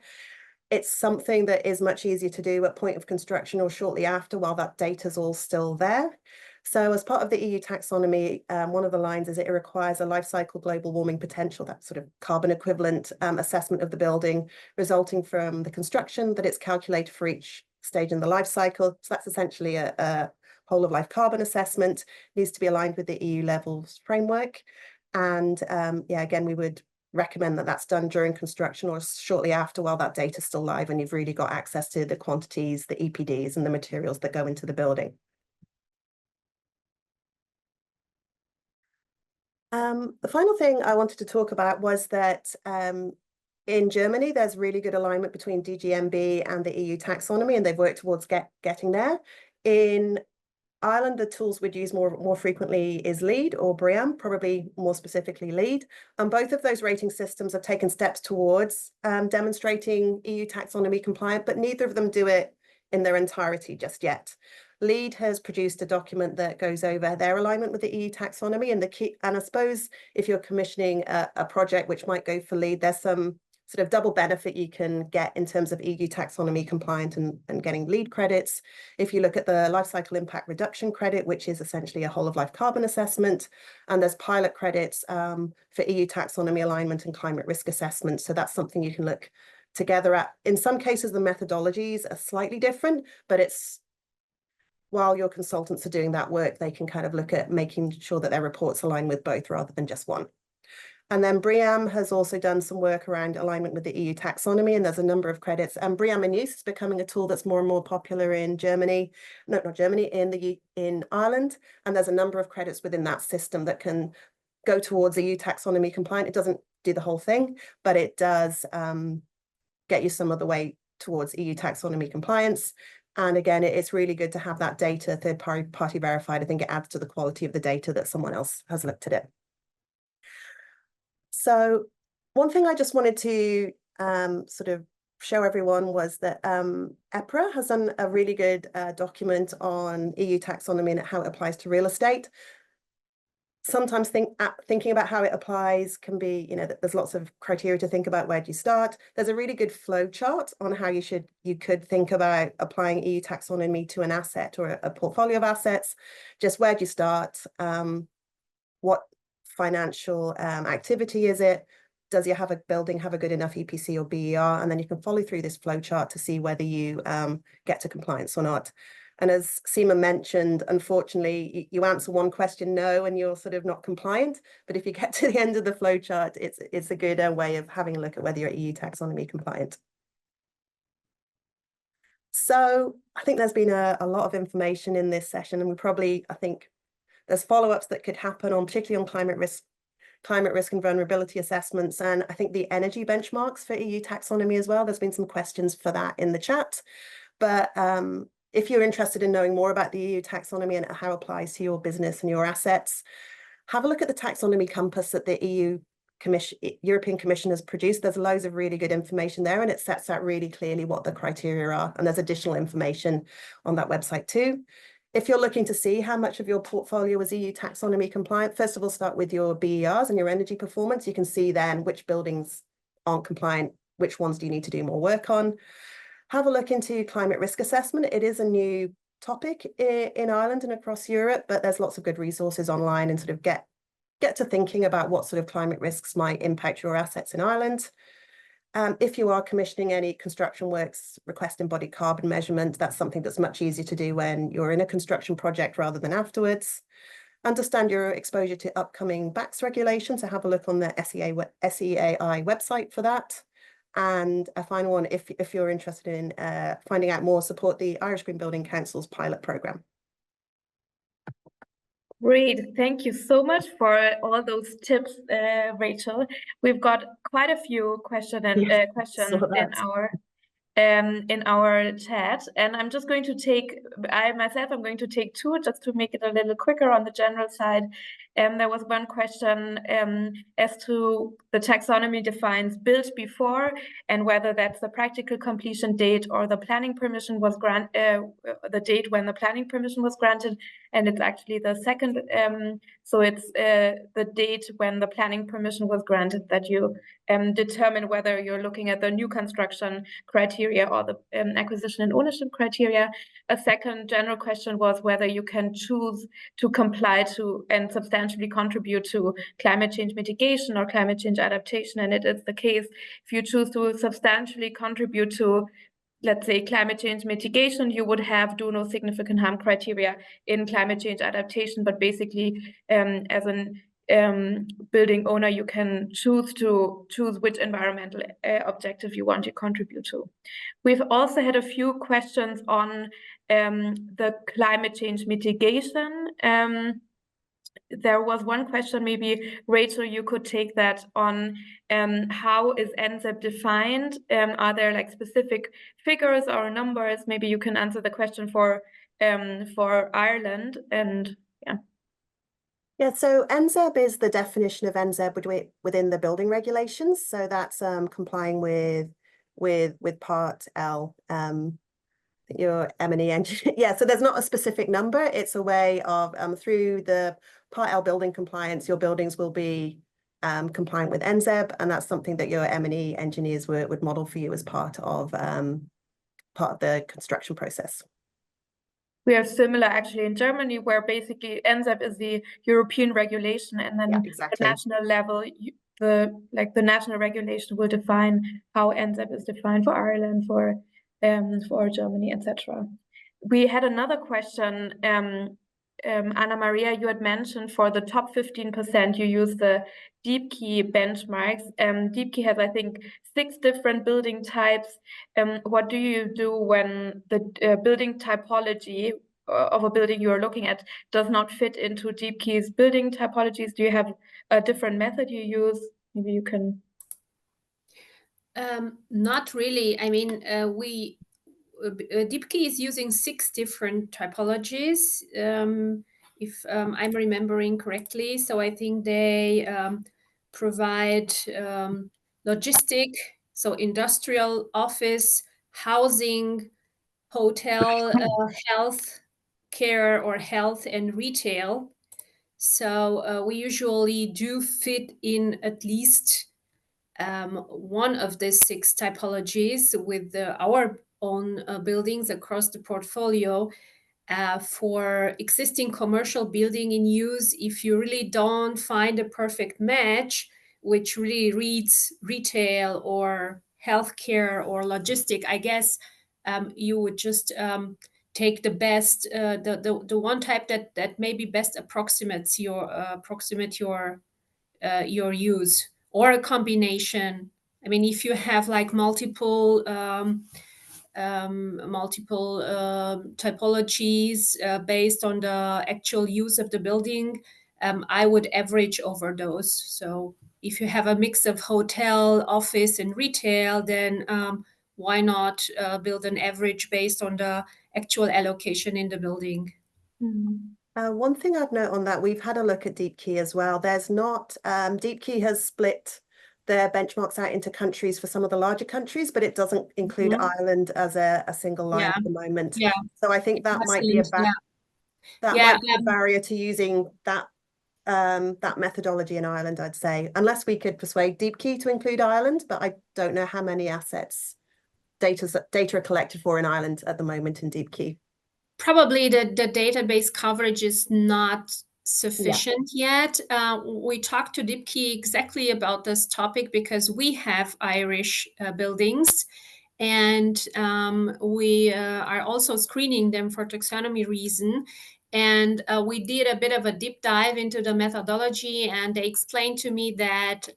It's something that is much easier to do at point of construction or shortly after, while that data's all still there. So as part of the EU taxonomy, one of the lines is it requires a life cycle global warming potential, that sort of carbon equivalent assessment of the building resulting from the construction, that it's calculated for each stage in the life cycle. So that's essentially a whole of life carbon assessment, needs to be aligned with the EU levels framework. And yeah, again, we would recommend that that's done during construction or shortly after, while that data is still live and you've really got access to the quantities, the EPDs and the materials that go into the building. The final thing I wanted to talk about was that in Germany, there's really good alignment between DGNB and the EU taxonomy, and they've worked towards getting there. In Ireland, the tools we'd use more frequently is LEED or BREEAM, probably more specifically LEED. And both of those rating systems have taken steps towards demonstrating EU taxonomy compliant, but neither of them do it in their entirety just yet. LEED has produced a document that goes over their alignment with the EU taxonomy, and I suppose if you're commissioning a project which might go for LEED, there's some sort of double benefit you can get in terms of EU taxonomy compliant and getting LEED credits. If you look at the life cycle impact reduction credit, which is essentially a whole of life carbon assessment, and there's pilot credits for EU taxonomy alignment and climate risk assessment. So that's something you can look together at. In some cases, the methodologies are slightly different, but it's while your consultants are doing that work, they can kind of look at making sure that their reports align with both rather than just one. And then BREEAM has also done some work around alignment with the EU taxonomy, and there's a number of credits. And BREEAM in use is becoming a tool that's more and more popular in Germany, not Germany, in Ireland. And there's a number of credits within that system that can go towards EU taxonomy compliant. It doesn't do the whole thing, but it does get you some of the way towards EU taxonomy compliance. And again, it's really good to have that data third-party verified. I think it adds to the quality of the data that someone else has looked at it. So one thing I just wanted to sort of show everyone was that EPRA has done a really good document on EU taxonomy and how it applies to real estate. Sometimes thinking about how it applies can be, there's lots of criteria to think about. Where do you start? There's a really good flow chart on how you could think about applying EU taxonomy to an asset or a portfolio of assets. Just where do you start? What financial activity is it? Does your building have a good enough EPC or BER? And then you can follow through this flow chart to see whether you get to compliance or not. And as Seema mentioned, unfortunately, you answer one question no, and you're sort of not compliant. But if you get to the end of the flow chart, it's a good way of having a look at whether you're EU taxonomy compliant. So I think there's been a lot of information in this session, and I think there's follow-ups that could happen on, particularly on climate risk and vulnerability assessments. And I think the energy benchmarks for EU taxonomy as well. There's been some questions for that in the chat. But if you're interested in knowing more about the EU taxonomy and how it applies to your business and your assets, have a look at the taxonomy compass that the European Commission has produced. There's loads of really good information there, and it sets out really clearly what the criteria are. And there's additional information on that website too. If you're looking to see how much of your portfolio is EU taxonomy compliant, first of all, start with your BERs and your energy performance. You can see then which buildings aren't compliant, which ones do you need to do more work on. Have a look into climate risk assessment. It is a new topic in Ireland and across Europe, but there's lots of good resources online, and sort of get to thinking about what sort of climate risks might impact your assets in Ireland. If you are commissioning any construction works, request embodied carbon measurement. That's something that's much easier to do when you're in a construction project rather than afterwards. Understand your exposure to upcoming BACS regulations, so have a look on the SEAI website for that. And a final one, if you're interested in finding out more, support the Irish Green Building Council's pilot programme. Great, thank you so much for all those tips, Rachel. We've got quite a few questions in our chat, and I'm just going to take, I'm going to take two just to make it a little quicker on the general side. There was one question as to the taxonomy defines built before, and whether that's the practical completion date or the planning permission was the date when the planning permission was granted, and it's actually the second. So it's the date when the planning permission was granted that you determine whether you're looking at the new construction criteria or the acquisition and ownership criteria. A second general question was whether you can choose to comply to and substantially contribute to climate change mitigation or climate change adaptation. And it is the case, if you choose to substantially contribute to, let's say, climate change mitigation, you would have do no significant harm criteria in climate change adaptation. But basically, as an building owner, you can choose which environmental objective you want to contribute to. We've also had a few questions on the climate change mitigation. There was one question, maybe Rachel, you could take that on. How is NZEB defined? Are there like specific figures or numbers? Maybe you can answer the question for Ireland. And yeah, so NZEB is the definition of NZEB within the building regulations. So that's complying with Part L. Your M&E engineer. Yeah, so there's not a specific number. It's a way of through the Part L building compliance, your buildings will be compliant with NZEB, and that's something that your M&E engineers would model for you as part of the construction process. We are similar actually in Germany, where basically NZEB is the European regulation, and then exactly. the national level, the national regulation will define how NZEB is defined for Ireland, for Germany, etc. We had another question, Anna Maria, you had mentioned for the top 15%, you use the DeepKey benchmarks. DeepKey has, I think, 6 different building types. What do you do when the building typology of a building you're looking at does not fit into DeepKey's building typologies? Do you have a different method you use? Maybe you can. Not really. I mean, DeepKey is using 6 different typologies, if I'm remembering correctly. So I think they provide logistic, so industrial, office, housing, hotel, health care, or health and retail. So we usually do fit in at least one of the 6 typologies with our own buildings across the portfolio. For existing commercial building in use, if you really don't find a perfect match, which really reads retail or healthcare or logistic, I guess you would just take the best, the one type that maybe best approximates your use, or a combination. I mean, if you have like multiple typologies based on the actual use of the building, I would average over those. So if you have a mix of hotel, office, and retail, then why not build an average based on the actual allocation in the building? One thing I'd note on that, we've had a look at DeepKey as well. There's not, DeepKey has split their benchmarks out into countries for some of the larger countries, but it doesn't include Ireland as a single line at the moment. Yeah. So I think that might be That Yeah, might be a barrier to using that methodology in Ireland, I'd say, unless we could persuade DeepKey to include Ireland, but I don't know how many assets data are collected for in Ireland at the moment in DeepKey. probably the database coverage is not sufficient yet. We talked to DeepKey exactly about this topic because we have Irish buildings, and we are also screening them for taxonomy reason. And we did a bit of a deep dive into the methodology, and they explained to me that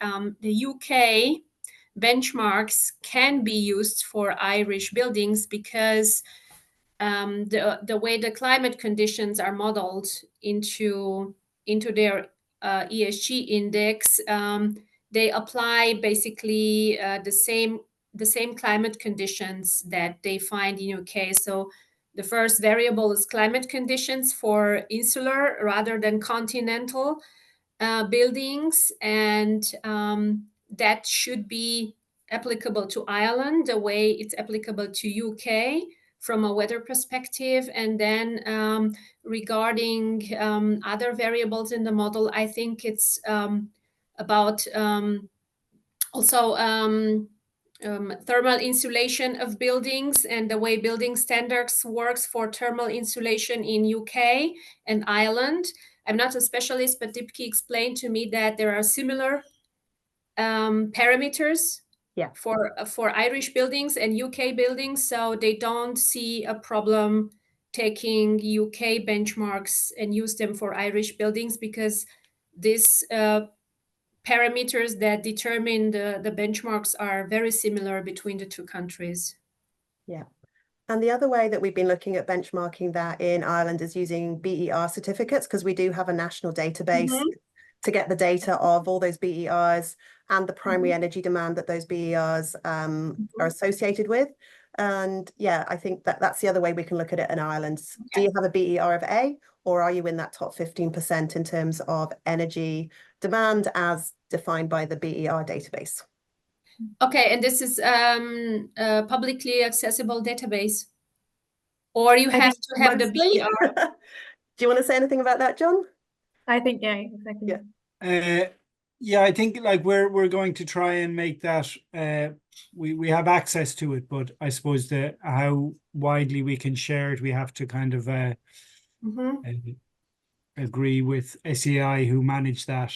the UK benchmarks can be used for Irish buildings because the way the climate conditions are modeled into their ESG index, they apply basically the same climate conditions that they find in UK. So the first variable is climate conditions for insular rather than continental buildings, and that should be applicable to Ireland the way it's applicable to UK from a weather perspective. And then regarding other variables in the model, I think it's about also thermal insulation of buildings and the way building standards works for thermal insulation in UK and Ireland. I'm not a specialist, but DeepKey explained to me that there are similar parameters for Irish buildings and UK buildings, so they don't see a problem taking UK benchmarks and use them for Irish buildings because these parameters that determine the benchmarks are very similar between the two countries. Yeah. And the other way that we've been looking at benchmarking that in Ireland is using BER certificates, because we do have a national database to get the data of all those BERs and the primary energy demand that those BERs are associated with. And yeah, I think that's the other way we can look at it in Ireland. Do you have a BER of A, or are you in that top 15% in terms of energy demand as defined by the BER database? Okay, and this is a publicly accessible database, or you have to have the BER? Do you want to say anything about that, John? I think, yeah, exactly. Yeah. Yeah, I think like we're going to try and make that we have access to it, but I suppose how widely we can share it, we have to kind of agree with SEI who manage that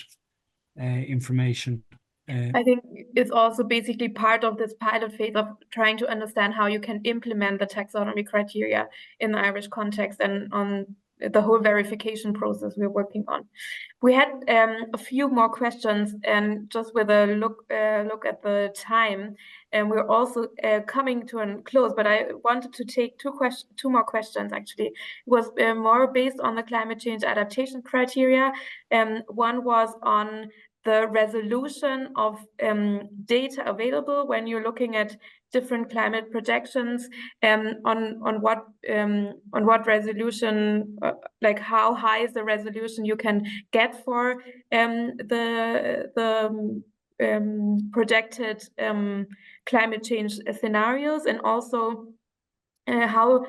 information. I think it's also basically part of this pilot phase of trying to understand how you can implement the taxonomy criteria in the Irish context and on the whole verification process we're working on. We had a few more questions, and just with a look at the time, and we're also coming to a close, but I wanted to take two more questions actually. It was more based on the climate change adaptation criteria. One was on the resolution of data available when you're looking at different climate projections, on what resolution, like how high is the resolution you can get for the projected climate change scenarios, and also how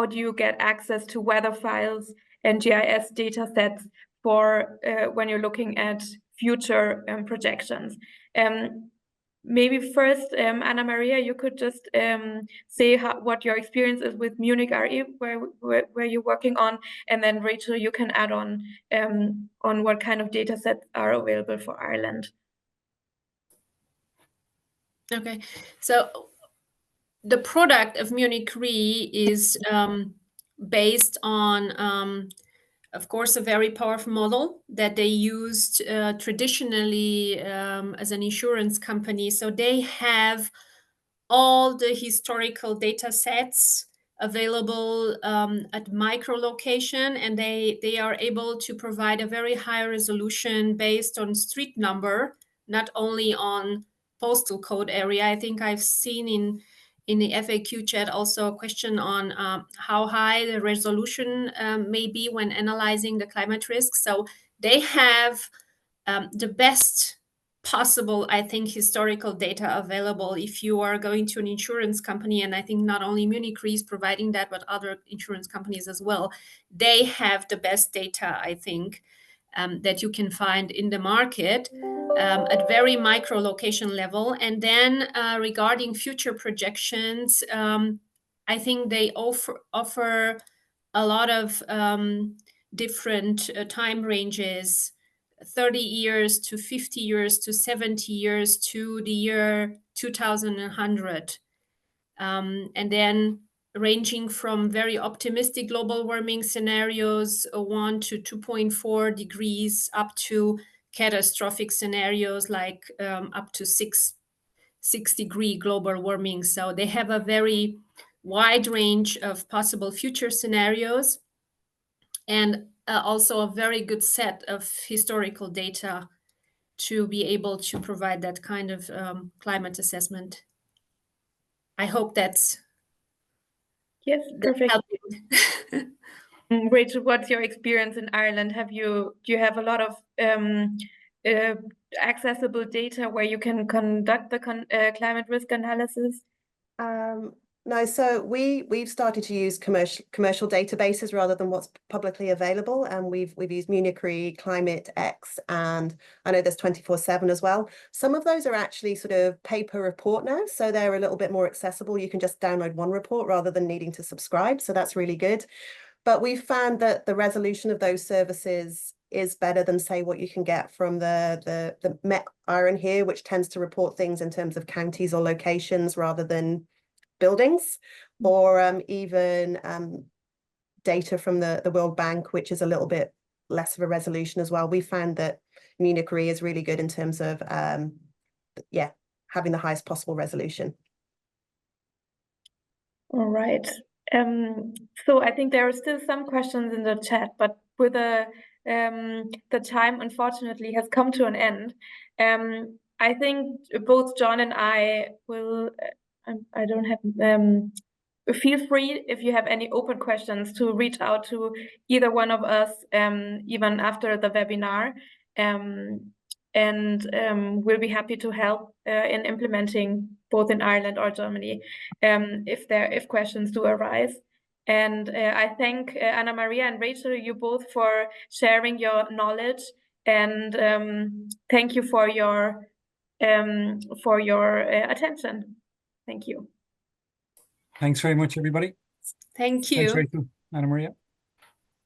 do you get access to weather files and GIS data sets for when you're looking at future projections. Maybe first, Anna Maria, you could just say what your experience is with Munich RE, where you're working on, and then Rachel, you can add on what kind of data sets are available for Ireland. Okay, so the product of Munich Re is based on, of course, a very powerful model that they used traditionally as an insurance company. So they have all the historical data sets available at micro location, and they are able to provide a very high resolution based on street number, not only on postal code area. I think I've seen in the FAQ chat also a question on how high the resolution may be when analyzing the climate risk. So they have the best possible, I think, historical data available if you are going to an insurance company. And I think not only Munich Re is providing that, but other insurance companies as well. They have the best data, I think, that you can find in the market at very micro location level. And then regarding future projections, I think they offer a lot of different time ranges, 30 years to 50 years to 70 years to the year 2100. And then ranging from very optimistic global warming scenarios, 1 to 2.4 degrees, up to catastrophic scenarios like up to 6-degree global warming. So they have a very wide range of possible future scenarios, and also a very good set of historical data to be able to provide that kind of climate assessment. I hope that's perfect. helping. Rachel, what's your experience in Ireland? Do you have a lot of accessible data where you can conduct the climate risk analysis? No, so we've started to use commercial databases rather than what's publicly available, and we've used Munich Re, Climate X, and I know there's 24/7 as well. Some of those are actually sort of paper report now, so they're a little bit more accessible. You can just download one report rather than needing to subscribe, so that's really good. But we've found that the resolution of those services is better than, say, what you can get from the Met Iron here, which tends to report things in terms of counties or locations rather than buildings, or even data from the World Bank, which is a little bit less of a resolution as well. We found that Munich Re is really good in terms of having the highest possible resolution. All right. So I think there are still some questions in the chat, but with the time unfortunately has come to an end. I think both John and I will. I don't have. Feel free, if you have any open questions, to reach out to either one of us, even after the webinar, and we'll be happy to help in implementing both in Ireland or Germany, if questions do arise. And I thank Anna Maria and Rachel, you both, for sharing your knowledge, and thank you for your attention. Thank you. Thanks very much, everybody. Thank you. Thanks, Rachel, Anna Maria.